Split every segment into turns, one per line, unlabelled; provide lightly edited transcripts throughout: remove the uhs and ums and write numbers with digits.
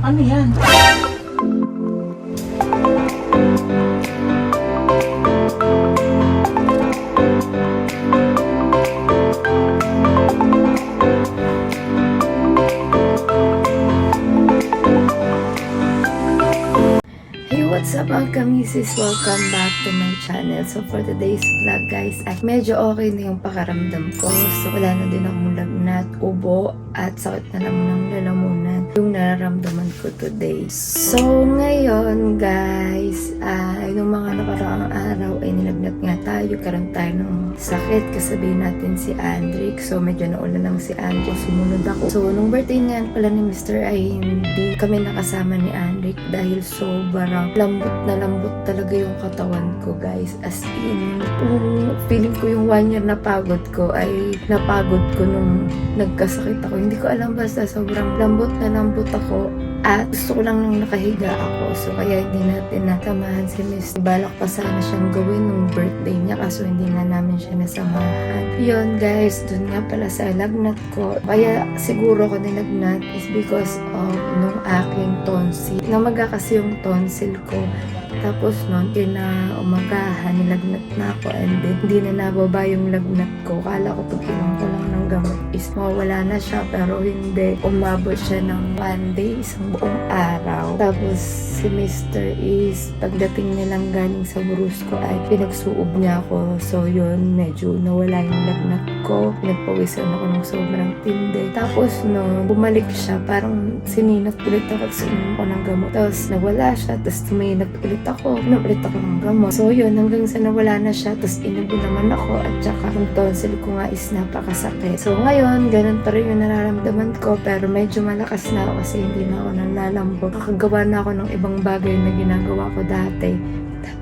Ano yan?
Hey, what's up mga kamisis? Welcome back to my channel. So for today's vlog guys, ay medyo okay na yung pakaramdam ko. So wala na din akong lagnat, ubo, at sakit na lang ng lalamunan yung nararamdaman ko today. So ngayon guys, yung mga nakaraang araw ay nilagnat nga tayo. Karoon tayo ng sakit, kasabi natin si Andrick. So medyo nauna lang si Andrick, sumunod ako. So nung birthday nga pala ni Mr. ay hindi kami nakasama ni Andrick dahil sobrang lambot talaga yung katawan ko guys. As in, feeling ko yung 1 year na pagod ko ay napagod ko nung nagkasakit ako. Hindi ko alam, basta sobrang lambot ako. At gusto ko lang nung nakahiga ako. So kaya hindi natin nasamahan si Miss. Balak pa sana siyang gawin nung birthday niya, kaso hindi nga namin siya nasamahan. Yun guys, dun nga pala sa lagnat ko. Kaya siguro ko nilagnat is because of nung aking tonsil. Namaga kasi yung tonsil ko. Tapos noon, kinaumagahan, nilagnat na ako and then hindi na nababa yung lagnat ko. Kala ko pag inom ko lang ng gamot is mawala na siya, pero hindi. Umabot siya ng 1 day, isang buong araw. Tapos si Mr. is pagdating nilang galing sa Brusco ay pinagsuob niya ako. So yun, medyo nawala yung lagnat ko. Nagpawisan ako ng sobrang tindi. Tapos noon, bumalik siya. Parang sininat ulit ako at sinom ko ng gamot. Tapos nawala siya. Tapos tuminat ulit ako. Inulit ako ng gamot. So yun, hanggang sa nawala na siya. Tapos inubo naman ako. At saka yung tonsil ko nga is napakasakit. So ngayon, ganun pa rin yung nararamdaman ko. Pero medyo malakas na ako kasi hindi na ako nalalambot. Nakagawa na ako ng ibang bagay na ginagawa ko dati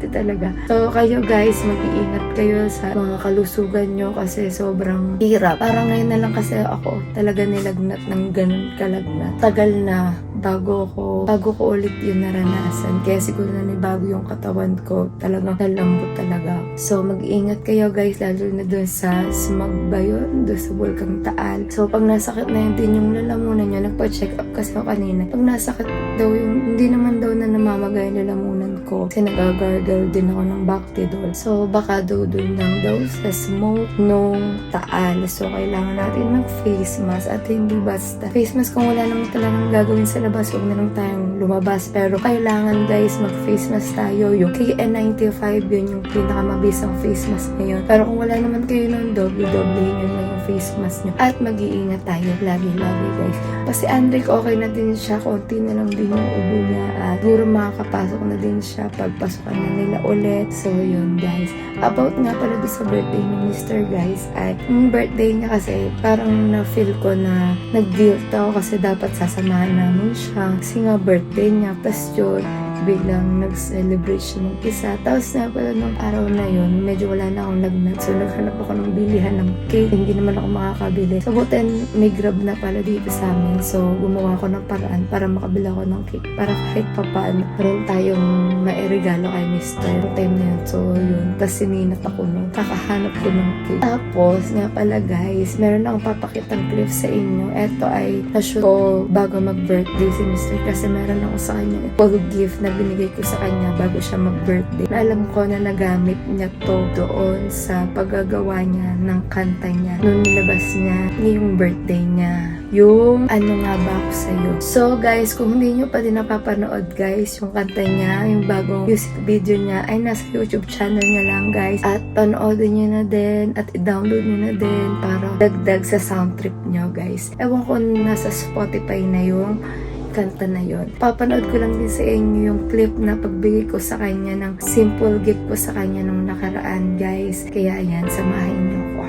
talaga. So kayo guys, mag-iingat kayo sa mga kalusugan nyo kasi sobrang hirap. Parang ngayon na lang kasi ako talaga nilagnat ng ganun kalagnat. Tagal na bago ko ulit yung naranasan. Kaya siguro na bago yung katawan ko. Talagang nalambot talaga. So mag-iingat kayo guys, lalo na dun sa smog ba yun? Dun sa Bulkang Taal. So pag nasakit na yun din yung lalamunan nyo, nagpa-check up kasi ako kanina. Pag nasakit daw yung, hindi naman daw na namamagay yung lalamunan ko. Kasi nagagargle din ako ng Bactidol. So baka daw dun lang daw sa smoke nung Taal. So kailangan natin mag-face mask at hindi basta. Face mask kung wala naman talagang gagawin sa labas, huwag na lang tayong lumabas. Pero kailangan guys, mag-face mask tayo. Yung KN95, yun yung pinakamabisang face mask ngayon. Pero kung wala naman kayo nun, doble-doblehin yun lang yung face mask nyo. At mag-iingat tayo lagi-lagi guys. Kasi Andrick, okay na din siya. Konti na lang din yung ubo niya. At siguro makakapasok na din siya pagpasukan na nila ulit. So yun guys. About nga pala doon sa birthday ni Mr. guys, at yung birthday niya kasi parang na-feel ko na nag-guilt ako kasi dapat sasamahan namin siya. Kasi nga birthday niya. Tapos yun, biglang nag-celebrate siya ng isa. Tapos na pala nung araw na yun, medyo wala na akong lagnat. So naghanap ako ng bilihan ng cake. Hindi naman ako makakabili. So butin, may Grab na pala dito sa amin. So gumawa ako ng paraan para makabila ako ng cake. Para kahit papaano, meron tayong mairegalo kay Mr. Yung time na yun. So yun. Tapos sininat ako nung kakahanap ko ng cake. Tapos nga pala guys, meron akong papakitang clip sa inyo. Ito ay na-shoot ko bago mag-birthday si Mr. Kasi meron ako sa kanya full gift na binigay ko sa kanya bago siya mag-birthday. Na alam ko na nagamit niya to doon sa paggagawa niya ng kanta niya nung nilabas niya ngayong birthday niya. Yung ano nga ba ako sa'yo. So guys, kung hindi nyo pa din napapanood guys, yung kanta niya, yung bagong music video niya ay nasa YouTube channel niya lang guys. At panoodin nyo na din at i-download nyo na din para dagdag sa sound trip nyo guys. Ewan ko nasa Spotify na yung kanta na yon. Papanood ko lang din sa inyo yung clip na pagbigay ko sa kanya ng simple gift ko sa kanya nung nakaraan guys. Kaya ayan, samahin niyo ko.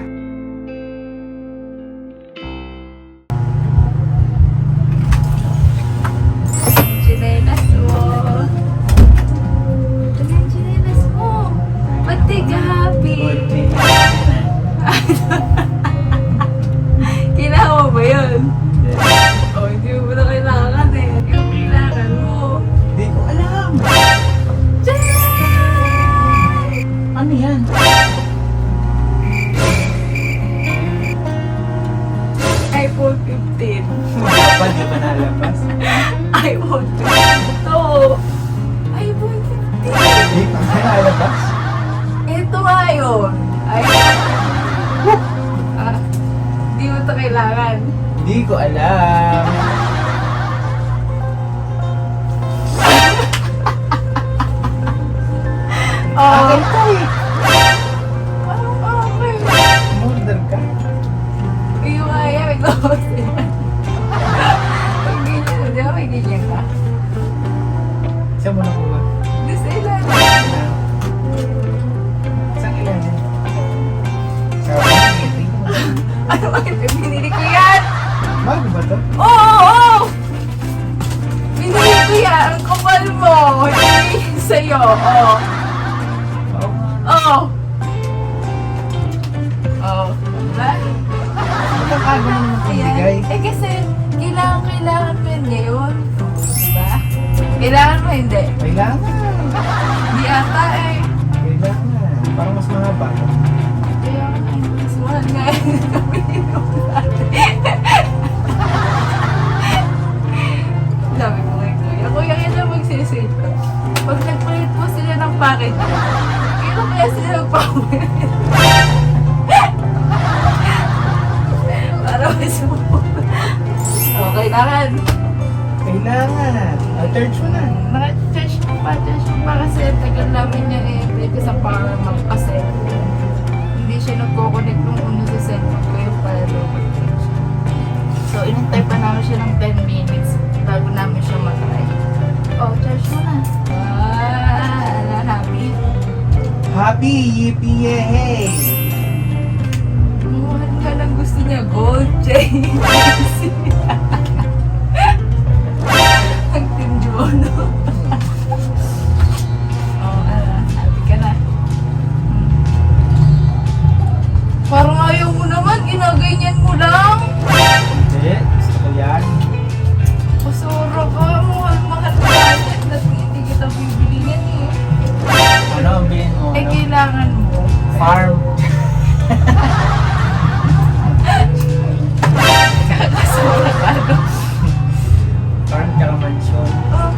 Chinelas mo. Chinelas mo. Ba't di ka happy? Kailangan mo ba yun? Oh, hindi mo na kailangan eh. Yung kailangan mo.
Hindi ko alam. Ano yan?
iPhone 15.
Pa, di ba nalabas?
iPhone 15 to. iPhone 15.
Hindi, pangay na alabas.
Ito nga yun. Ay, di mo ito kailangan.
Hindi ko alam. Akin to eh.
Okay.
Murder ka.
Yung kaya, may gawin sila. May ganyan, di ba may ganyan ka?
Isa mo na ko ba?
Di sila.
Isang ilan eh. Sabi niya, iting mo.
Ano ba ito? Binili ko yan!
Bago ba to?
Oo! Binili ko yan! Ang kapal mo! Hindi sa'yo! Oo!
Oo.
Oo! Oo! Diba?
Ba't ang aga mo naman pambigay?
Eh kasi, kailangan mo yan ngayon. Diba? Kailangan mo hindi.
Kailangan.
Di ata eh.
Kailangan. Parang mas mahaba.
Kaya mas mahal nga yun. Sabi ko kay Kuya, Kuya, yan na magsisale ka. Pag nagpalit po sila ng package, kaya kaya sila nagpapalit. Para mas okay, kailangan.
Kailangan. Charge mo na.
Naka-charge mo pa kasi tagal namin niya i-play ko sa power bank kasi hindi siya nagko-connect nung uno sa cellphone ko yung pala mag-charge. So, inintay pa namin siya ng 10 minutes bago namin siya matry. Oh, charge mo na. Happy.
Happy! Yippee! Yay!
Muhan ka lang gusto niya, gold chain. Ang Team Juno. Oh, happy ka na. Parang ayaw mo naman, ginaganyan mo lang.
Hindi. Gusto ko yan.
Kusuro ka, mahal ka yan. Dati hindi kita bibili yan eh.
Ano ang bilhin mo?
Eh,
Ano?
kailangan mo.
Farm.
Kakasura ka, no?
Farm tsaka mansion.
Oh.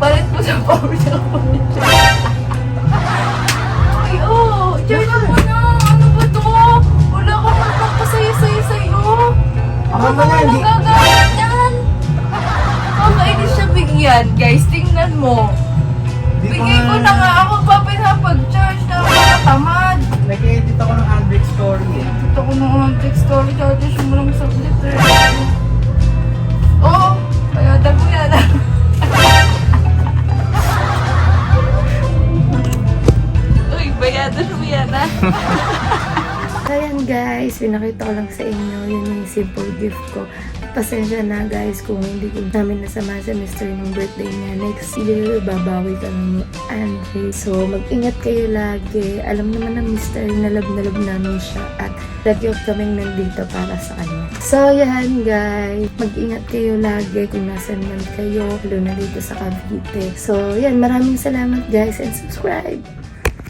Palit mo sa power niya ko. Ay, oh! Diyan mo na! Ano ba to? Wala ka man magpasaya-saya sa'yo. Ako
Mama
naman
nga, di-
nagagamit yan. Kakainis siya bigyan, guys. Tingnan mo.
Di
Bigay ko na nga ako pa pinapag-charge na makatamad.
Nag-edit ako ng Andrick story eh.
Ito ko nung antique story, charge mo lang sa glitter. Oo! Kaya mo yan. Uy, bayadan mo yan ah.
Ayan guys, pinakita ko lang sa inyo, yun yung simple gift ko. Pasensya na guys kung hindi ko namin nasama sa Mr. ng birthday niya. Next year, babawi kami ni Andre. So, mag-ingat kayo lagi. Alam naman ng Mr. na love namin siya at lagi kaming nandito para sa kanya. So, yan guys. Mag-ingat kayo lagi kung nasan man kayo, lalo na dito sa Cavite. So, yan. Maraming salamat guys and subscribe!